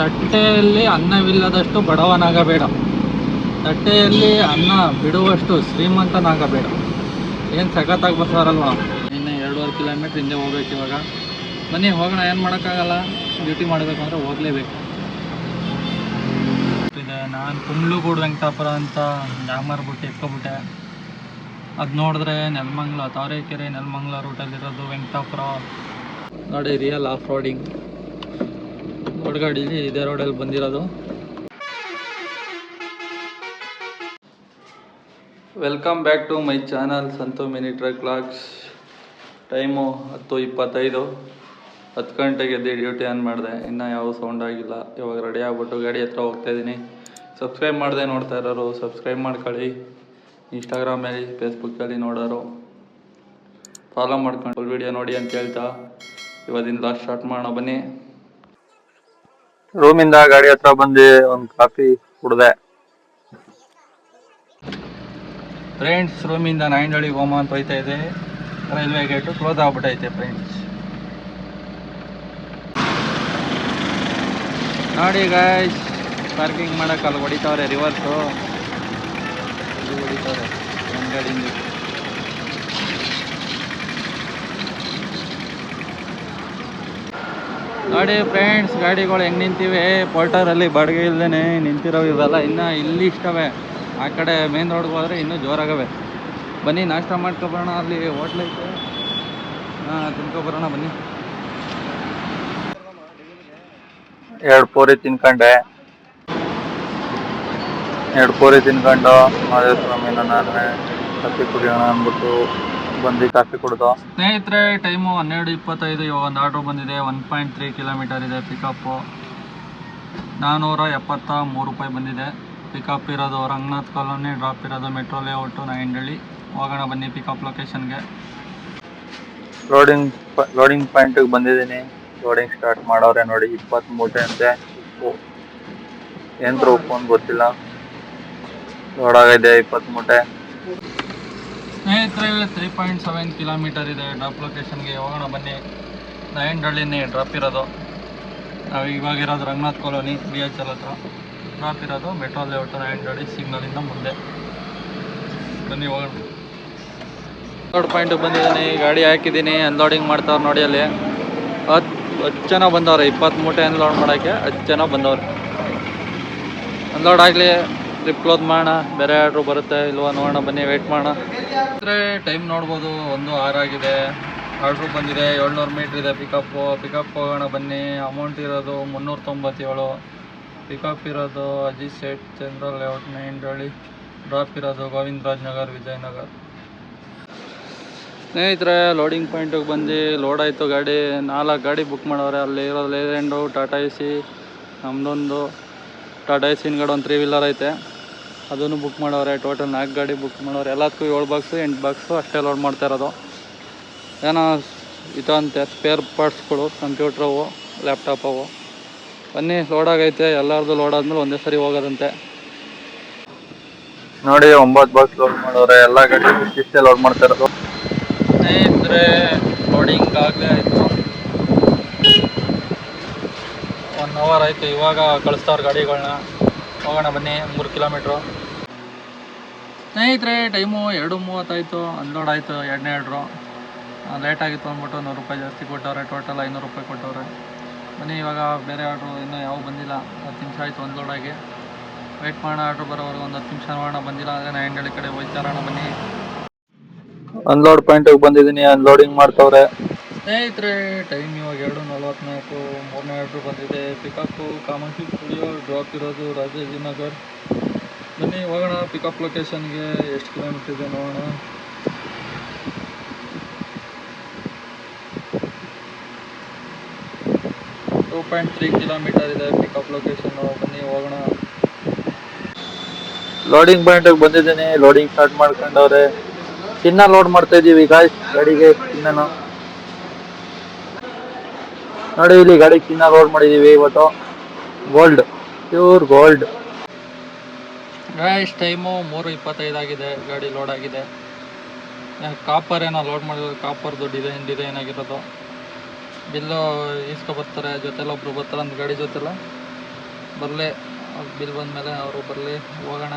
ತಟ್ಟೆಯಲ್ಲಿ ಅನ್ನವಿಲ್ಲದಷ್ಟು ಬಡವನಾಗಬೇಡ, ತಟ್ಟೆಯಲ್ಲಿ ಅನ್ನ ಬಿಡುವಷ್ಟು ಶ್ರೀಮಂತನಾಗಬೇಡ. ಏನು ಸಖತ್ತಾಗಿ ಬರ್ತಾರಲ್ವ. ಇನ್ನು 2.5 ಕಿಲೋಮೀಟ್ರ್ ಹಿಂದೆ ಹೋಗ್ಬೇಕು ಇವಾಗ. ಬನ್ನಿ ಹೋಗೋಣ, ಏನು ಮಾಡೋಕ್ಕಾಗಲ್ಲ, ಡ್ಯೂಟಿ ಮಾಡಬೇಕು ಅಂದರೆ ಹೋಗಲೇಬೇಕು. ಇದೆ ನಾನು ಕುಂಬ್ಳಗೂಡು ವೆಂಕಟಾಪುರ ಅಂತ ಡ್ಯಾಮರ್ ಬಿಟ್ಟು ಎತ್ಕೊಬಿಟ್ಟೆ. ಅದು ನೋಡಿದ್ರೆ ನೆಲಮಂಗಲ, ತಾವರೆಕೆರೆ ನೆಲಮಂಗಲ ರೂಟಲ್ಲಿರೋದು ವೆಂಕಟಾಪುರ. ನೋಡಿ ರಿಯಲ್ ಆಫ್ ರೋಡಿಂಗ್ ದೊಡ್ಡ ಗಾಡೀಲಿ ಇದೇ ರೋಡಲ್ಲಿ ಬಂದಿರೋದು. Welcome back to my channel Santhu mini truck vlogs. Time 10:25. 10 ಗಂಟೆಗೆ ಎದ್ದು ಡ್ಯೂಟಿ ಆನ್ ಮಾಡಿದೆ. ಇನ್ನೂ ಯಾವ ಸೌಂಡ್ ಆಗಿಲ್ಲ. ಇವಾಗ ರೆಡಿ ಆಗ್ಬಿಟ್ಟು ಗಾಡಿ ಹತ್ರ ಹೋಗ್ತಾಯಿದ್ದೀನಿ. ಸಬ್ಸ್ಕ್ರೈಬ್ ಮಾಡಿದೆ ನೋಡ್ತಾ ಇರೋರು ಸಬ್ಸ್ಕ್ರೈಬ್ ಮಾಡ್ಕೊಳ್ಳಿ. ಇನ್ಸ್ಟಾಗ್ರಾಮಲ್ಲಿ ಫೇಸ್ಬುಕ್ಕಲ್ಲಿ ನೋಡೋರು ಫಾಲೋ ಮಾಡ್ಕೊಂಡು ಫುಲ್ ವೀಡಿಯೋ ನೋಡಿ ಅಂತ ಹೇಳ್ತಾ ಇವತ್ತಿಂದ ಸ್ಟಾರ್ಟ್ ಮಾಡೋಣ ಬನ್ನಿ. ರೂಮಿಂದ ಗಾಡಿ ಹತ್ರ ಬಂದು ಒಂದು ಕಾಫಿ ಕುಡ್ದೆ. ಫ್ರೆಂಡ್ಸ್, ರೂಮಿಂದ ನಾಯಂಡಹಳ್ಳಿಗೆ ಹೋಮ ಅಂತ ಹೋಯ್ತಾ ಇದೆ. ರೈಲ್ವೆ ಗೇಟು ಕ್ಲೋಸ್ ಆಗ್ಬಿಟ್ಟೈತೆ ಫ್ರೆಂಡ್ಸ್. ನೋಡಿ ಗಾಯ್ಸ್, ಪಾರ್ಕಿಂಗ್ ಮಾಡೋಕೆ ಅಲ್ಲಿ ಹೊಡಿತಾವ್ರೆ ರಿವರ್ಸು. ಇದು ಹೊಡಿತಾವ್ರೆ ಒಂದು ಗಾಡಿಯಿಂದ. ನೋಡಿ ಫ್ರೆಂಡ್ಸ್, ಗಾಡಿಗಳು ಹೆಂಗೆ ನಿಂತಿವೆ. ಪೋರ್ಟರಲ್ಲಿ ಬಾಡಿಗೆ ಇಲ್ಲದೇ ನಿಂತಿರೋ ಇವೆಲ್ಲ ಇನ್ನೂ ಇಲ್ಲಿ ಇಷ್ಟವೆ. ಆ ಕಡೆ ಮೇನ್ ರೋಡ್ಗೆ ಹೋದರೆ ಇನ್ನೂ ಜೋರಾಗವೆ. ಬನ್ನಿ ನಾಷ್ಟ ಮಾಡ್ಕೊಬರೋಣ. ಅಲ್ಲಿ ಹೋಟ್ಲ್ ಐತೆ, ತಿನ್ಕೊಬರೋಣ ಬನ್ನಿ. 2 ಪೂರಿ ತಿನ್ಕೊಂಡು ಮಾದೇಸ್ವಾಮಿನ ನಾನೇ ಕಾಫಿ ಕುಡಿಯೋಣ ಅಂದ್ಬಿಟ್ಟು ಬಂದು ಕಾಫಿ ಕುಡ್ದು. ಸ್ನೇಹಿತರೆ, ಟೈಮು 12:25. ಇವಾಗ ಒಂದು ಆರ್ಡ್ರ್ ಬಂದಿದೆ. 1.3 ಕಿಲೋಮೀಟರ್ ಇದೆ ಪಿಕಪ್ಪು. 473 ರೂಪಾಯಿ ಬಂದಿದೆ. ಪಿಕಪ್ ಇರೋದು ರಂಗನಾಥ್ ಕಾಲೋನಿ, ಡ್ರಾಪ್ ಇರೋದು ಮೆಟ್ರೋ ಲೇಔಟು ನಾಯಂಡಹಳ್ಳಿ. ಹೋಗೋಣ ಬನ್ನಿ ಪಿಕಪ್ ಲೊಕೇಶನ್ಗೆ. ಲೋಡಿಂಗ್ ಪಾಯಿಂಟಿಗೆ ಬಂದಿದ್ದೀನಿ. ಲೋಡಿಂಗ್ ಸ್ಟಾರ್ಟ್ ಮಾಡೋರೆ ನೋಡಿ. 20 ಮೂಟೆ ಅಂತೆ ಉಪ್ಪು. ಏನ್ರ ಉಪ್ಪು ಅಂತ ಗೊತ್ತಿಲ್ಲ. ಲೋಡ್ ಆಗಿದೆ 20 ಮೂಟೆ. ಸ್ನೇಹಿತರೆ, 3.7 ಕಿಲೋಮೀಟರ್ ಇದೆ ಡ್ರಾಪ್ ಲೊಕೇಶನ್ಗೆ. ಹೋಗೋಣ ಬನ್ನಿ. ನಾಯಂಡಹಳ್ಳಿನೇ ಡ್ರಾಪ್ ಇರೋದು. ನಾವು ಇವಾಗಿರೋದು ರಂಗನಾಥ್ ಕಾಲೋನಿ BHL ಹತ್ರ. ಡ್ರಾಪ್ ಇರೋದು ಮೆಟ್ರೋ ಲೇಔಟ್ ನಾಯಂಡಹಳ್ಳಿ ಸಿಗ್ನಲಿಂದ ಮುಂದೆ. ಬನ್ನಿ ಹೋಗೋಣ. ಲೋಡ್ ಪಾಯಿಂಟಿಗೆ ಬಂದಿದ್ದೀನಿ. ಗಾಡಿ ಹಾಕಿದ್ದೀನಿ. ಅನ್ಲೋಡಿಂಗ್ ಮಾಡ್ತಾವ್ರು ನೋಡಿ. ಅಲ್ಲಿ 10 ಜನ ಬಂದವ್ರೆ. 20 ಮೂಟೆ ಅನ್ಲೋಡ್ ಮಾಡೋಕ್ಕೆ 10 ಜನ ಬಂದವ್ರೆ. ಅನ್ಲೋಡ್ ಆಗಲಿ, ಟ್ರಿಪ್ ಕ್ಲೋಸ್ ಮಾಡೋಣ. ಬೇರೆ ಆರ್ಡ್ರು ಬರುತ್ತೆ ಇಲ್ವಾ ನೋಡೋಣ ಬನ್ನಿ, ವೆಯ್ಟ್ ಮಾಡೋಣ. ಅಂದರೆ ಟೈಮ್ ನೋಡ್ಬೋದು, 1:06 ಆಗಿದೆ. ಆರ್ಡ್ರು ಬಂದಿದೆ. 700 ಮೀಟ್ರ್ ಇದೆ ಪಿಕಪ್ ಹೋಗೋಣ ಬನ್ನಿ. ಅಮೌಂಟ್ ಇರೋದು 397. ಪಿಕಪ್ ಇರೋದು ಅಜಿತ್ ಸೇಠ್ ಚಂದ್ರ ಲೇಔಟ್ ನಾಯಂಡಹಳ್ಳಿ. ಡ್ರಾಪ್ ಇರೋದು ಗೋವಿಂದರಾಜ್ ನಗರ್ ವಿಜಯನಗರ. ಸ್ನೇಹಿತರೆ, ಲೋಡಿಂಗ್ ಪಾಯಿಂಟಿಗೆ ಬಂದು ಲೋಡ್ ಆಯಿತು ಗಾಡಿ. 4 ಗಾಡಿ ಬುಕ್ ಮಾಡವ್ರೆ. ಅಲ್ಲಿ ಇರೋದು ಲೇಲ್ಯಾಂಡು, ಟಾಟಾ AC, ನಮ್ಮದೊಂದು ಟಾಟಾ AC ಹಿಂದ್ಗಡೆ ಒಂದು 3 ವೀಲರ್ ಐತೆ, ಅದನ್ನು ಬುಕ್ ಮಾಡವ್ರೆ. ಟೋಟಲ್ 4 ಗಾಡಿ ಬುಕ್ ಮಾಡವ್ರೆ. ಎಲ್ಲದಕ್ಕೂ 7 ಬಾಕ್ಸು 8 ಬಾಕ್ಸು ಅಷ್ಟೇ ಲೋಡ್ ಮಾಡ್ತಾ ಇರೋದು. ಏನೋ ಇದಂತೆ ಸ್ಪೇರ್ ಪಾರ್ಟ್ಸ್ಗಳು, ಕಂಪ್ಯೂಟ್ರವು, ಲ್ಯಾಪ್ಟಾಪ್ ಅವು. ಬನ್ನಿ, ಲೋಡ್ ಆಗೈತೆ. ಎಲ್ಲರದು ಲೋಡ್ ಆದ್ಮೇಲೆ ಒಂದೇ ಸರಿ ಹೋಗೋದಂತೆ. ನೋಡಿ 9 ಬಾಕ್ಸ್ ಲೋಡ್ ಮಾಡವ್ರೆ. ಎಲ್ಲ ಗಾಡಿ ಇಷ್ಟೇ ಲೋಡ್ ಮಾಡ್ತಾ ಇರೋದು. ಸ್ನೇಹಿತರೆ, ಲೋಡಿಂಗ್ ಆಗಲೇ ಆಯಿತು. 1 ಅವರ್ ಆಯಿತು. ಇವಾಗ ಕಳಿಸ್ತಾವ್ರೆ ಗಾಡಿಗಳನ್ನ. ಹೋಗೋಣ ಬನ್ನಿ. 3 ಕಿಲೋಮೀಟ್ರು. ಸ್ನೇಹಿತರೆ, ಟೈಮು 2:30 ಆಯಿತು. ಅನ್ಲೋಡ್ ಆಯಿತು 2ನೇ ಆರ್ಡ್ರು. ಲೇಟ್ ಆಗಿತ್ತು ಅಂದ್ಬಿಟ್ಟು 100 ರೂಪಾಯಿ ಜಾಸ್ತಿ ಕೊಟ್ಟವ್ರೆ. ಟೋಟಲ್ 500 ರೂಪಾಯಿ ಕೊಟ್ಟವ್ರೆ. ಬನ್ನಿ, ಇವಾಗ ಬೇರೆ ಆರ್ಡ್ರು ಇನ್ನೂ ಯಾವ ಬಂದಿಲ್ಲ. 10 ನಿಮಿಷ ಆಯಿತು ಅನ್ಲೋಡ್ ಆಗಿ. ವೆಯ್ಟ್ ಮಾಡೋಣ. ಆರ್ಡ್ರು ಬರೋವರೆಗೆ ಒಂದು 10 ನಿಮಿಷ ನೋಡೋಣ. ಬಂದಿಲ್ಲ ಅಂದರೆ ನಾಯಂಡಹಳ್ಳಿ ಕಡೆ ಹೋಗ್ತಾರೋಣ ಬನ್ನಿ. ಅನ್ಲೋಡ್ ಪಾಯಿಂಟಿಗೆ ಬಂದಿದ್ದೀನಿ. ಅನ್ಲೋಡಿಂಗ್ ಮಾಡ್ತವ್ರೆ. ಸ್ನೇಹಿತರೆ, ಟೈಮ್ ಇವಾಗ 2:44. 3ನೇ ಆರ್ಡ್ರು ಬಂದಿದೆ. Pickup Kamakshi studio. ಡ್ರಾಪ್ ಇರೋದು ರಾಜಾಜಿನಗರ್. ಬನ್ನಿ ಹೋಗೋಣ ಪಿಕಪ್ ಲೊಕೇಶನ್ಗೆ. ಎಷ್ಟು ಕಿಲೋಮೀಟ್ರ್ ಇದೆ ನೋಡೋಣ. 2.3 ಕಿಲೋಮೀಟರ್ ಇದೆ ಪಿಕಪ್ ಲೊಕೇಶನ್ನು. ಬನ್ನಿ ಹೋಗೋಣ. ಲೋಡಿಂಗ್ ಪಾಯಿಂಟಿಗೆ ಬಂದಿದ್ದೀನಿ. ಲೋಡಿಂಗ್ ಸ್ಟಾರ್ಟ್ ಮಾಡ್ಕೊಂಡವ್ರೆ. ಚಿನ್ನ ಲೋಡ್ ಮಾಡ್ತಾ ಇದ್ದೀವಿ ಗಾಯ್ಸ್. ಗಾಡಿಗೆ ಚಿನ್ನನ ನೋಡಿ. ಇಲ್ಲಿ ಗಾಡಿ ಚಿನ್ನ ಲೋಡ್ ಮಾಡಿದ್ದೀವಿ ಇವತ್ತು. Gold, pure gold. Guys, time 3:25 ಆಗಿದೆ. ಗಾಡಿ ಲೋಡ್ ಆಗಿದೆ. ಕಾಪರ್ ಏನೋ ಲೋಡ್ ಮಾಡಿರೋದು. ಕಾಪರ್ದು ಡಿಸೈನ್ ಆಗಿರೋದು. ಬಿಲ್ಲು ಈಸ್ಕೊ ಬರ್ತಾರೆ. ಜೊತೆಲ್ಲ ಒಬ್ರು ಬರ್ತಾರೆ ಅಂತ ಗಾಡಿ ಜೊತೆಲ್ಲ. ಬರಲಿ ಬಿಲ್ ಬಂದಮೇಲೆ ಅವರು ಬರಲಿ, ಹೋಗೋಣ.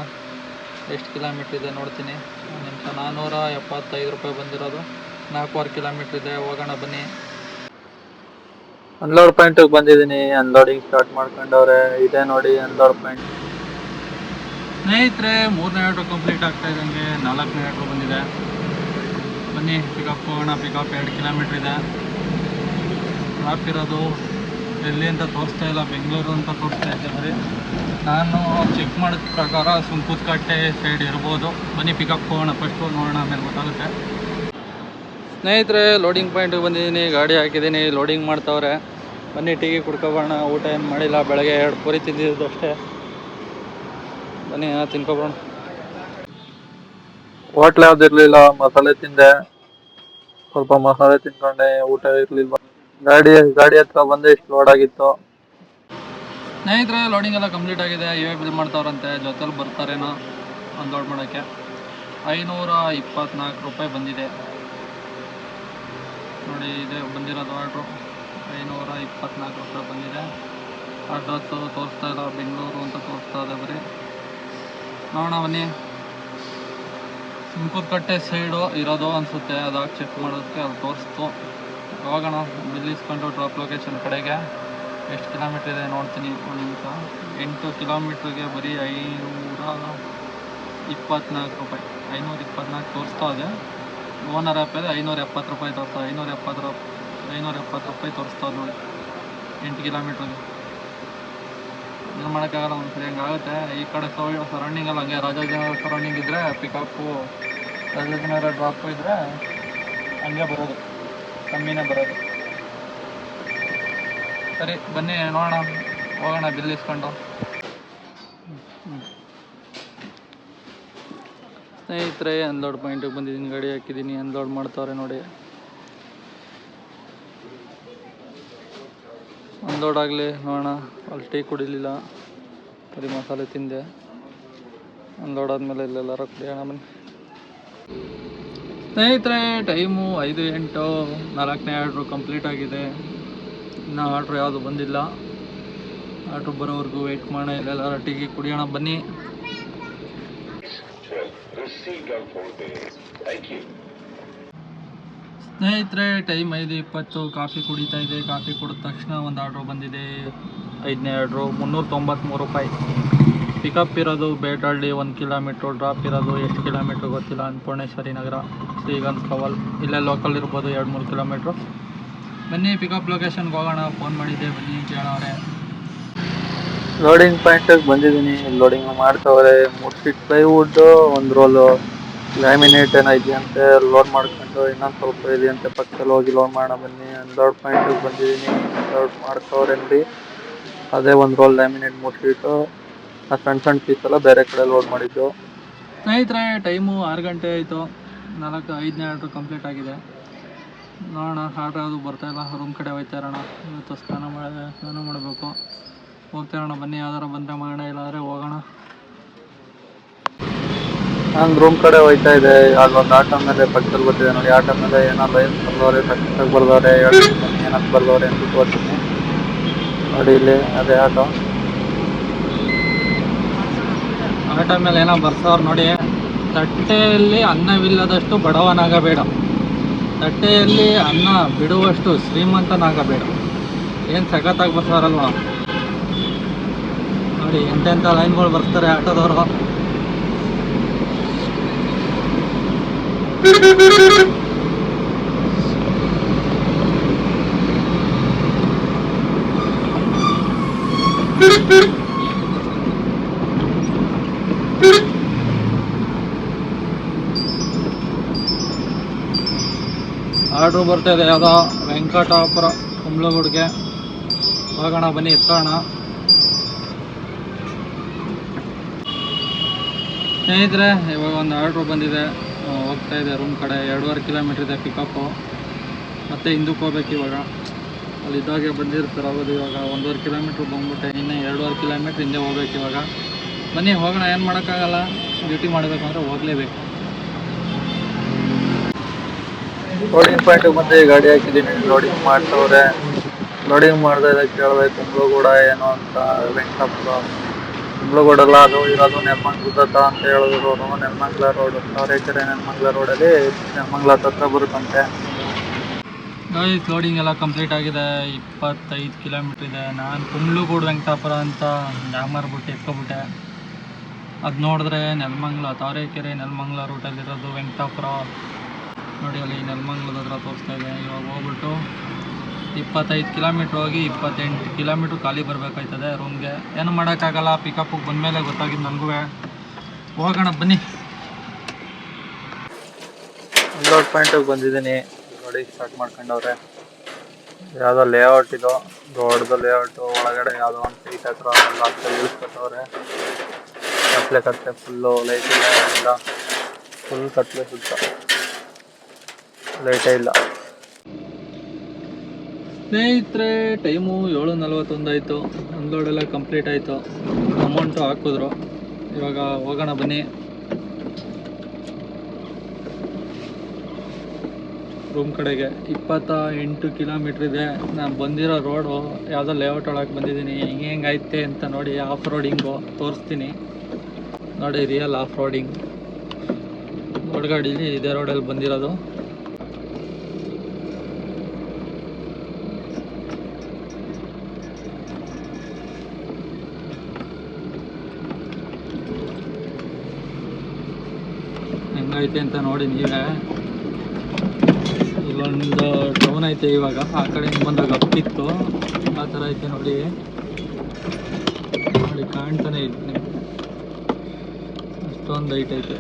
ಎಷ್ಟು ಕಿಲೋಮೀಟ್ರ್ ಇದೆ ನೋಡ್ತೀನಿ. ಒಂದು ನಿಮಿಷ. 475 ರೂಪಾಯಿ ಬಂದಿರೋದು. 4.5 ಕಿಲೋಮೀಟ್ರ್ ಇದೆ, ಹೋಗೋಣ ಬನ್ನಿ. ಅನ್ಲೋಡ್ ಪಾಯಿಂಟಿಗೆ ಬಂದಿದ್ದೀನಿ. ಅನ್ಲೋಡಿಂಗ್ ಸ್ಟಾರ್ಟ್ ಮಾಡ್ಕೊಂಡವ್ರೆ. ಇದೆ ನೋಡಿ ಅನ್ಲೋಡ್ ಪಾಯಿಂಟ್. ಸ್ನೇಹಿತರೆ, 3ನೇ ಆರ್ಡ್ರು ಕಂಪ್ಲೀಟ್ ಆಗ್ತಾ ಇದ್ದಂಗೆ 4ನೇ ಆರ್ಡ್ರು ಬಂದಿದೆ. ಬನ್ನಿ ಪಿಕಪ್ ಹೋಗೋಣ. ಪಿಕಪ್ 2 ಕಿಲೋಮೀಟ್ರ್ ಇದೆ. ಡ್ರಾಪ್ ಇರೋದು ಎಲ್ಲಿ ಅಂತ ತೋರಿಸ್ತಾ ಇಲ್ಲ, ಬೆಂಗಳೂರು ಅಂತ ತೋರಿಸ್ತಾ ಇದೆ ಬರೀ. ನಾನು ಚೆಕ್ ಮಾಡಿದ ಪ್ರಕಾರ ಸುಂಕುತ್ಕಟ್ಟೆ ಸೈಡ್ ಇರ್ಬೋದು. ಬನ್ನಿ ಪಿಕಪ್ ಹೋಗೋಣ ಫಸ್ಟು, ನೋಡೋಣ ಆಮೇಲೆ ಗೊತ್ತಾಗುತ್ತೆ. ಸ್ನೇಹಿತರೆ, ಲೋಡಿಂಗ್ ಪಾಯಿಂಟಿಗೆ ಬಂದಿದ್ದೀನಿ. ಗಾಡಿ ಹಾಕಿದ್ದೀನಿ, ಲೋಡಿಂಗ್ ಮಾಡ್ತಾವ್ರೆ. ಬನ್ನಿ ಟೀಗೆ ಕುಡ್ಕೊಬೋಣ. ಊಟ ಏನು ಮಾಡಿಲ್ಲ, ಬೆಳಗ್ಗೆ 2 ಪೂರಿ ತಿಂದಿದ್ದು ಅಷ್ಟೇ. ಬನ್ನಿ ತಿನ್ಕೊಬೋಣ. ಹೋಟ್ಲ್ ಯಾವ್ದು ಇರಲಿಲ್ಲ, ಮಸಾಲೆ ತಿಂದೆ. ಸ್ವಲ್ಪ ಮಸಾಲೆ ತಿನ್ಕೊಂಡೆ, ಊಟ ಇರಲಿಲ್ಲ. ಗಾಡಿ ಹತ್ರ ಬಂದೆ, ಇಷ್ಟು ಲೋಡ್ ಆಗಿತ್ತು. ಸ್ನೇಹಿತರೆ, ಲೋಡಿಂಗ್ ಎಲ್ಲ ಕಂಪ್ಲೀಟ್ ಆಗಿದೆ. ಇವೇ ಬಿಲ್ ಮಾಡ್ತಾವ್ರಂತೆ, ಜೊತೆಲಿ ಬರ್ತಾರೇನೋ ಅನ್ಲೋಡ್ ಮಾಡೋಕ್ಕೆ. 524 ರೂಪಾಯಿ ಬಂದಿದೆ ನೋಡಿ. ಇದೆ ಬಂದಿರೋದು ಆರ್ಡ್ರು. 524 ರೂಪಾಯಿ ಬಂದಿದೆ. ಅಡ್ರೆಸ್ಸು ತೋರಿಸ್ತಾ ಇಲ್ಲ, ಬೆಂಗಳೂರು ಅಂತ ತೋರಿಸ್ತಾ ಇದೆ ಬರೀ. ನೋಡೋಣ ಬನ್ನಿ. ಸುಂಕುತ್ಕಟ್ಟೆ ಸೈಡು ಇರೋದು ಅನಿಸುತ್ತೆ, ಅದಾಗ ಚೆಕ್ ಮಾಡೋದಕ್ಕೆ ಅಲ್ಲಿ ತೋರಿಸ್ತು. ಹೋಗೋಣ, ಬಿಲ್ ಇಸ್ಕೊಂಡು ಡ್ರಾಪ್ ಲೊಕೇಶನ್ ಕಡೆಗೆ. ಎಷ್ಟು ಕಿಲೋಮೀಟ್ರ್ ಇದೆ ನೋಡ್ತೀನಿ, ಒಂದು ನಿಮಿಷ. 8 ಕಿಲೋಮೀಟ್ರಿಗೆ ಬರೀ 524 ರೂಪಾಯಿ. 524 ತೋರಿಸ್ತಾ ಇದೆ. ಓನರ್ ಆ್ಯಪಲ್ಲಿ 570 ರೂಪಾಯಿ ತೋರಿಸ್ತಾ, 570 ರೂಪಾಯಿ ತೋರಿಸ್ತಾ ನೋಡಿ 8 ಕಿಲೋಮೀಟ್ರಿಗೆ. ಏನು ಮಾಡೋಕ್ಕಾಗಲ್ಲ, ಒಂದು ಸರಿ ಹಂಗಾಗುತ್ತೆ. ಈ ಕಡೆ ಸರೌಂಡಿಂಗಲ್ಲಿ ಹಂಗೆ ರಾಜಾಜಿನಗರ ಸರೌಂಡಿಂಗ್ ಇದ್ದರೆ ಪಿಕಪ್ಪು, ರಾಜಾಜಿನಗರ ಡ್ರಾಪು ಇದ್ದರೆ ಹಂಗೆ ಬರೋದು, ಕಮ್ಮಿನೇ ಬರೋದು. ಸರಿ ಬನ್ನಿ ನೋಡೋಣ, ಹೋಗೋಣ ಬಿಲ್ ಇಸ್ಕೊಂಡು. ಸ್ನೇಹಿತರೆ, ಅನ್ಲೋಡ್ ಪಾಯಿಂಟಿಗೆ ಬಂದಿದ್ದೀನಿ. ಗಾಡಿ ಹಾಕಿದ್ದೀನಿ, ಅನ್ಲೋಡ್ ಮಾಡ್ತಾವ್ರೆ ನೋಡಿ. ಅನ್ಲೋಡ್ ಆಗಲಿ, ನೋಡೋಣ. ಅಲ್ಲಿ ಟೀ ಕುಡಿಲಿಲ್ಲ, ಬರೀ ಮಸಾಲೆ ತಿಂದೆ. ಅನ್ಲೋಡ್ ಆದಮೇಲೆ ಇಲ್ಲೆಲ್ಲರ ಕುಡಿಯೋಣ ಬನ್ನಿ. ಸ್ನೇಹಿತರೆ, ಟೈಮು 5:08. 4ನೇ ಆರ್ಡ್ರು ಕಂಪ್ಲೀಟ್ ಆಗಿದೆ. ಇನ್ನೂ ಆರ್ಡ್ರು ಯಾವುದು ಬಂದಿಲ್ಲ. ಆರ್ಡ್ರು ಬರೋವರೆಗೂ ವೆಯ್ಟ್ ಮಾಡೋಣ. ಇಲ್ಲೆಲ್ಲರ ಟೀಗೆ ಕುಡಿಯೋಣ ಬನ್ನಿ. ಸ್ನೇಹಿತರೆ, ಟೈಮ್ 5:20. ಕಾಫಿ ಕುಡಿತಾ ಇದೆ. ಕಾಫಿ ಕುಡಿದ ತಕ್ಷಣ ಒಂದು ಆರ್ಡ್ರು ಬಂದಿದೆ. 5ನೇ ಆರ್ಡ್ರು 393 ರೂಪಾಯಿ. ಪಿಕಪ್ ಇರೋದು ಬೇಟಹಳ್ಳಿ 1 ಕಿಲೋಮೀಟ್ರು. ಡ್ರಾಪ್ ಇರೋದು ಎಷ್ಟು ಕಿಲೋಮೀಟ್ರ್ ಗೊತ್ತಿಲ್ಲ, ಅನ್ನಪೂರ್ಣೇಶ್ವರಿ ನಗರ, ಶ್ರೀಗಂಧ ಕವಲ್. ಇಲ್ಲೇ ಲೋಕಲ್ ಇರ್ಬೋದು, 2-3 ಕಿಲೋಮೀಟ್ರು. ಬನ್ನಿ ಪಿಕಪ್ ಲೊಕೇಶನ್ಗೆ ಹೋಗೋಣ. ಫೋನ್ ಮಾಡಿದ್ದೆ, ಬನ್ನಿ ಕೇಳೋರೆ. ಲೋಡಿಂಗ್ ಪಾಯಿಂಟಿಗೆ ಬಂದಿದ್ದೀನಿ. ಲೋಡಿಂಗ್ ಮಾಡ್ತವ್ರೆ. 3 ಫೀಟ್ ಪ್ಲೈವುಡ್ಡು, 1 ರೋಲು ಲ್ಯಾಮಿನೇಟ್ ಇದೆಯಂತೆ. ಲೋಡ್ ಮಾಡ್ಕೊಂಡು ಇನ್ನೊಂದು ಸ್ವಲ್ಪ ಇದೆಯಂತೆ, ಪಕ್ಕದಲ್ಲಿ ಹೋಗಿ ಲೋಡ್ ಮಾಡೋಣ ಬನ್ನಿ. ಅನ್ಲೋಡ್ ಪಾಯಿಂಟಿಗೆ ಬಂದಿದ್ದೀನಿ. ಲೋಡ್ ಮಾಡ್ತವ್ರೆ ನೋಡಿ. ಅದೇ 1 ರೋಲ್ ಲ್ಯಾಮಿನೇಟ್ 3 ಫೀಟು. ಆ ಸಣ್ಣ ಪೀಸೆಲ್ಲ ಬೇರೆ ಕಡೆ ಲೋಡ್ ಮಾಡಿದ್ದು. ಸ್ನೇಹಿತರೆ, ಟೈಮು 6 ಗಂಟೆ ಆಯಿತು. 5ನೇ ಆರ್ಡ್ರು ಕಂಪ್ಲೀಟ್ ಆಗಿದೆ. ನೋಡೋಣ, ಆರ್ಡ್ರ್ ಯಾವುದು ಬರ್ತಾಯಿಲ್ಲ. ರೂಮ್ ಕಡೆ ಹೋಗ್ತಾ ಇರೋಣ. ಇವತ್ತು ಸ್ನಾನ ಮಾಡಬೇಕು. ಹೋಗ್ತಾ ಇರೋಣ ಬನ್ನಿ. ಯಾವ್ದಾರ ಬಂದರೆ ಮಾಡೋಣ, ಇಲ್ಲಾಂದರೆ ಹೋಗೋಣ. ನಾನು ರೂಮ್ ಕಡೆ ಹೋಗ್ತಾ ಇದೆ. ಅಲ್ಲೊಂದು ಆಟೋ ಮೇಲೆ ಪಕ್ಕದಲ್ಲಿ ಬರ್ತಿದೆ ನೋಡಿ. ಆಟೋ ಮೇಲೆ ಏನೋ ಲೈನ್ ಬರ್ದವ್ರೆ, ಸಕ್ಸಸ್ಸಾಗಿ ಬರ್ದವ್ರೆ. ಏನಂತ ಬರ್ದವ್ರೆ ಅಂತ ತೋರಿಸ್ತೀನಿ ನೋಡಿ. ಇಲ್ಲಿ ಅದೇ ಆಟೋ ಮೇಲೆ ಏನೋ ಬರ್ಸವ್ರು ನೋಡಿ. ತಟ್ಟೆಯಲ್ಲಿ ಅನ್ನವಿಲ್ಲದಷ್ಟು ಬಡವನಾಗಬೇಡ, ತಟ್ಟೆಯಲ್ಲಿ ಅನ್ನ ಬಿಡುವಷ್ಟು ಶ್ರೀಮಂತನಾಗಬೇಡ. ಏನು ಸಖತ್ತಾಗಿ ಬರ್ಸೋರಲ್ವ ನೋಡಿ. ಎಂತೆಂಥ ಲೈನ್ಗಳು ಬರ್ತಾರೆ ಆಟೋದವರು. ಆರ್ಡ್ರು ಬರ್ತಾ ಇದೆ ಯಾವುದೋ ವೆಂಕಟಾಪುರ ಕುಂಬ್ಳಗುಡ್ಗೆ. ಹೋಗೋಣ ಬನ್ನಿ, ಎತ್ಕೋಣ. ಸ್ನೇಹಿತರೆ, ಇವಾಗ ಒಂದು ಆರ್ಡ್ರು ಬಂದಿದೆ. ಹೋಗ್ತಾ ಇದೆ ರೂಮ್ ಕಡೆ. 2.5 ಕಿಲೋಮೀಟ್ರ್ ಇದೆ ಪಿಕಪ್ಪು. ಮತ್ತೆ ಹಿಂದಕ್ಕೆ ಹೋಗ್ಬೇಕು ಇವಾಗ. ಅಲ್ಲಿ ಇದ್ದಾಗೆ ಬಂದಿರ್ತಾರೆ ಆಗೋದು. ಇವಾಗ 1.5 ಕಿಲೋಮೀಟ್ರ್ ಬಂದ್ಬಿಟ್ಟೆ. ಇನ್ನು 2.5 ಕಿಲೋಮೀಟ್ರ್ ಹಿಂದೆ ಹೋಗ್ಬೇಕು ಇವಾಗ. ಬನ್ನಿ ಹೋಗೋಣ, ಏನು ಮಾಡೋಕ್ಕಾಗಲ್ಲ. ಡ್ಯೂಟಿ ಮಾಡಬೇಕಂದ್ರೆ ಹೋಗಲೇಬೇಕು. ಲೋಡಿಂಗ್ ಪಾಯಿಂಟಿಗೆ ಬಂದು ಗಾಡಿ ಹಾಕಿದ್ದೀನಿ. ಲೋಡಿಂಗ್ ಮಾಡ್ತವ್ರೆ. ಲೋಡಿಂಗ್ ಮಾಡ್ತಾ ಇದೆ ಕೇಳ್ಬೇಕು ಕುಂಬ್ಳಗೂಡ ಏನು ಅಂತ ವೆಂಕಟಾಪುರ. ಕುಂಬ್ಳಗೂಡಲ್ಲ, ಅದು ಇರೋದು ನೆಲಮಂಗ್ಲದ ಹತ್ರ ಅಂತ ಹೇಳಿದ್ರು ಅವರು. ನೆಲಮಂಗ್ಲ ರೋಡ್, ತಾವರೆಕೆರೆ ನೆಲಮಂಗ್ಲ ರೋಡಲ್ಲಿ ನೆಲಮಂಗ್ಲ ಹತ್ರ ಬರುತ್ತಂತೆ. ಗೈಸ್ ಲೋಡಿಂಗ್ ಎಲ್ಲ ಕಂಪ್ಲೀಟ್ ಆಗಿದೆ. 25 ಕಿಲೋಮೀಟ್ರ್ ಇದೆ. ನಾನು ಕುಂಬ್ಳಗೂಡು ವೆಂಕಟಾಪುರ ಅಂತ ಡ್ಯಾಮರ್ಬಿಟ್ಟು ಎತ್ಕೊಬಿಟ್ಟೆ. ಅದು ನೋಡಿದ್ರೆ ನೆಲಮಂಗ್ಲ, ತಾವರೆಕೆರೆ ನೆಲಮಂಗ್ಲ ರೂಟಲ್ಲಿರೋದು ವೆಂಕಟಾಪುರ. ನೋಡಿ ಅಲ್ಲಿ ನೆಲಮಂಗ್ಲದ ಹತ್ರ ತೋರಿಸ್ತಾ ಇದೆ. ಇವಾಗ ಹೋಗ್ಬಿಟ್ಟು 25 ಕಿಲೋಮೀಟ್ರ್ ಹೋಗಿ 28 ಕಿಲೋಮೀಟ್ರ್ ಖಾಲಿ ಬರಬೇಕಾಯ್ತದೆ ರೂಮ್ಗೆ. ಏನು ಮಾಡೋಕ್ಕಾಗಲ್ಲ, ಪಿಕಪ್ಪಿಗೆ ಬಂದಮೇಲೆ ಗೊತ್ತಾಗಿದ್ದು ನನಗೂ. ಹೋಗೋಣ ಬನ್ನಿ. ಅನ್ಲೋಡ್ ಪಾಯಿಂಟಿಗೆ ಬಂದಿದ್ದೀನಿ. ನೋಡಿ ಸ್ಟಾರ್ಟ್ ಮಾಡ್ಕೊಂಡವ್ರೆ. ಯಾವುದೋ ಲೇಔಟ್ ಇದು, ದೊಡ್ಡದು ಲೇಔಟು. ಒಳಗಡೆ ಯಾವುದೋ ಒಂದು ಸೈಟ್ ಹತ್ರ ಲಾಸ್ಟಲ್ಲಿ ಇಳಿಸ್ಕೊಟ್ಟವ್ರೆ. ಕತ್ಲೆ ಫುಲ್ಲು, ಲೈಟ್ ಇಲ್ಲ, ಫುಲ್ ಕತ್ಲೆ ಸುತ್ತ, ಲೈಟೇ ಇಲ್ಲ. ಸ್ನೇಹಿತರೆ, ಟೈಮು 7:41 ಆಯಿತು. ಅನ್ಲೋಡ್ ಎಲ್ಲ ಕಂಪ್ಲೀಟ್ ಆಯಿತು. ಅಮೌಂಟು ಹಾಕಿದ್ರು. ಇವಾಗ ಹೋಗೋಣ ಬನ್ನಿ ರೂಮ್ ಕಡೆಗೆ. 28 ಕಿಲೋಮೀಟ್ರ್ ಇದೆ. ನಾನು ಬಂದಿರೋ ರೋಡು ಯಾವುದೋ ಲೇಔಟ್ ಒಳಗೆ ಬಂದಿದ್ದೀನಿ. ಹೆಂಗೈತೆ ಅಂತ ನೋಡಿ. ಆಫ್ ರೋಡಿಂಗು ತೋರಿಸ್ತೀನಿ ನೋಡಿ. Real off roading. ದೊಡ್ಡ ಗಾಡೀಲಿ ಇದೇ ರೋಡಲ್ಲಿ ಬಂದಿರೋದು. ಹೆಂಗೈತೆ ಅಂತ ನೋಡಿ ನೀವೇ. ಇಲ್ಲೊಂದು ಟೌನ್ ಐತೆ. ಇವಾಗ ಆ ಕಡೆಯಿಂದ ಬಂದಾಗ ಅಪ್ಪಿತ್ತು, ಆ ಥರ ಐತೆ ನೋಡಿ. ನೋಡಿ ಕಾಣ್ತಾನೆ ಇದೆ ನಿಮಗೆ, ಅಷ್ಟೊಂದು ಹೈಟ್ ಐತೆ.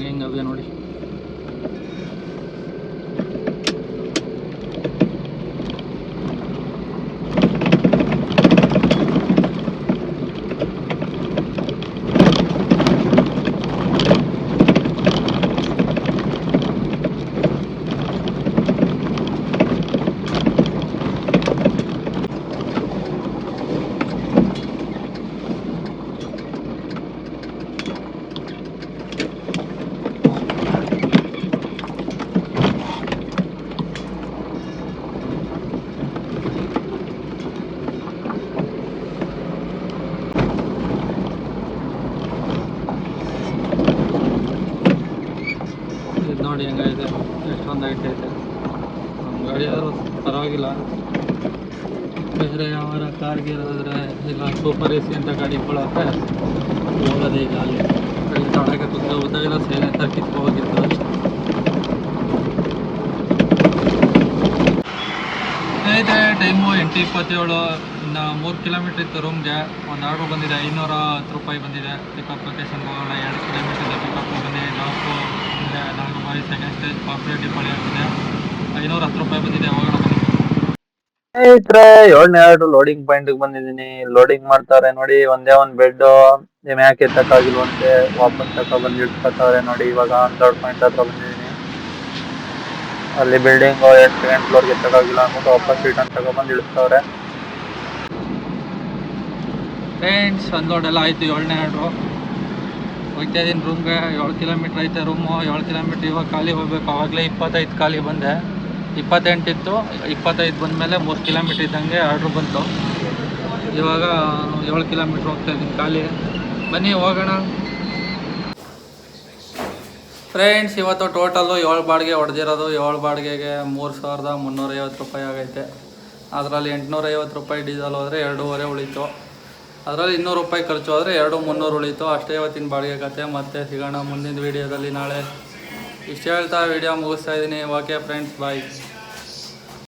ಹೆಂಗವೆ ನೋಡಿ. ನೋಡಿ ಹೆಂಗೈತೆ, ಎಷ್ಟೊಂದು ಹೈಟ್ ಐತೆ. ನಮ್ಮ ಗಾಡಿ ಆದರೂ ಪರವಾಗಿಲ್ಲ. ಬೇರೆ ಯಾವ ಕಾರ್ಗೆ ಇರೋದಾದ್ರೆ, ಇಲ್ಲ ಸೂಪರ್ AC ಅಂತ ಗಾಡಿ ಕೊಡೋಕ್ಕೆ ಹೋಗೋದೇ ಈಗ. ಅಲ್ಲಿ ತಡಕ್ಕೆ ಉದ್ದಾಗೆಲ್ಲ ಸೇನೆ ಅಂತ ಕಿತ್ಕೋಗಿರ್ತದೆ ಅಷ್ಟೇ. ಸ್ನೇಹಿತರೆ, ಟೈಮು 8:27. ಇನ್ನು 3 ಕಿಲೋಮೀಟ್ರ್ ಇತ್ತು ರೂಮ್ಗೆ. ಒಂದು ಆರ್ಡ್ರ್ ಬಂದಿದೆ, 510 ರೂಪಾಯಿ ಬಂದಿದೆ. ಪಿಕಪ್ ಲೊಕೇಶನ್ಗೆ ಹೋಗೋಣ. 2 ಕಿಲೋಮೀಟ್ರ್ ಇದೆ ಪಿಕಪ್. ಬನ್ನಿ. ನಾಲ್ಕು ಸೆಕೆಂಡ್ ಸ್ಟೇಜ್ ಪಾಪ್ಯುಲೇಟಿ ಪಾಳಿ ಆಗ್ತಿದೆ. 510 ರೂಪಾಯಿ ಬಂದಿದೆ. ಹೋಗೋಣ ಬನ್ನಿ. ಸ್ನೇಹಿತರೆ, 7ನೇ ಆರ್ಡ್ರ್ ಲೋಡಿಂಗ್ ಪಾಯಿಂಟ್ಗೆ ಬಂದಿದ್ದೀನಿ. ಲೋಡಿಂಗ್ ಮಾಡ್ತಾರೆ ನೋಡಿ. ಒಂದೇ ಒಂದು ಬೆಡ್ ಯಾಕೆ ಎತ್ತಕ್ಕಾಗಿಲ್ವಂತೆ, ವಾಪಸ್ ತಗೊಬಂದು ಇಡ್ಸ್ಕೊತಾರೆ ನೋಡಿ. ಇವಾಗ ಅನ್ಲೋಡ್ ಪಾಯಿಂಟ್ ಹತ್ರ ಬಂದಿದ್ದೀನಿ. ಅಲ್ಲಿ ಬಿಲ್ಡಿಂಗು 2nd ಫ್ಲೋರ್ಗೆ ಎತ್ತಕ್ಕಾಗಿಲ್ಲ ಅಂದ್ಬಿಟ್ಟು ವಾಪಸ್ ರಿಟರ್ನ್ ತಗೊಬಂದು ಇಳಿಸ್ತವ್ರೆ. ಫ್ರೆಂಡ್ಸ್, ಅನ್ಲೋಡ್ ಎಲ್ಲ ಆಯಿತು. 7ನೇ ಆರ್ಡ್ರು ಹೋಗ್ತಾ ಇದ್ದೀನಿ ರೂಮ್ಗೆ. 7 ಕಿಲೋಮೀಟ್ರ್ ಐತೆ ರೂಮು. 7 ಕಿಲೋಮೀಟ್ರ್ ಇವಾಗ ಖಾಲಿ ಹೋಗ್ಬೇಕು. ಆವಾಗಲೇ 25 ಖಾಲಿ ಬಂದೆ. 28 ಇತ್ತು. 25 ಬಂದಮೇಲೆ 3 ಕಿಲೋಮೀಟ್ರ್ ಇದ್ದಂಗೆ ಆರ್ಡ್ರು ಬಂತು. ಇವಾಗ 7 ಕಿಲೋಮೀಟ್ರ್ ಹೋಗ್ತಾ ಇದ್ದೀನಿ ಖಾಲಿ. ಬನ್ನಿ ಹೋಗೋಣ. ಫ್ರೆಂಡ್ಸ್, ಇವತ್ತು ಟೋಟಲ್ಲು 7 ಬಾಡಿಗೆ ಹೊಡೆದಿರೋದು. 7 ಬಾಡಿಗೆಗೆ 3,350 ರೂಪಾಯಿ ಆಗೈತೆ. ಅದರಲ್ಲಿ 850 ರೂಪಾಯಿ ಡೀಸೆಲ್ ಹೋದರೆ 2.5 ಉಳೀತು. ಅದರಲ್ಲಿ 200 ರೂಪಾಯಿ ಖರ್ಚು ಆದರೆ 2,300 ಉಳೀತು. ಅಷ್ಟೇ ಇವತ್ತಿನ ಬಾಡಿಗೆ ಕತೆ. ಮತ್ತೆ ಸಿಗೋಣ ಮುಂದಿನ ವೀಡಿಯೋದಲ್ಲಿ ನಾಳೆ. ಇಷ್ಟು ಹೇಳ್ತಾ ವೀಡಿಯೋ ಮುಗಿಸ್ತಾ ಇದ್ದೀನಿ. ಓಕೆ ಫ್ರೆಂಡ್ಸ್, ಬಾಯ್.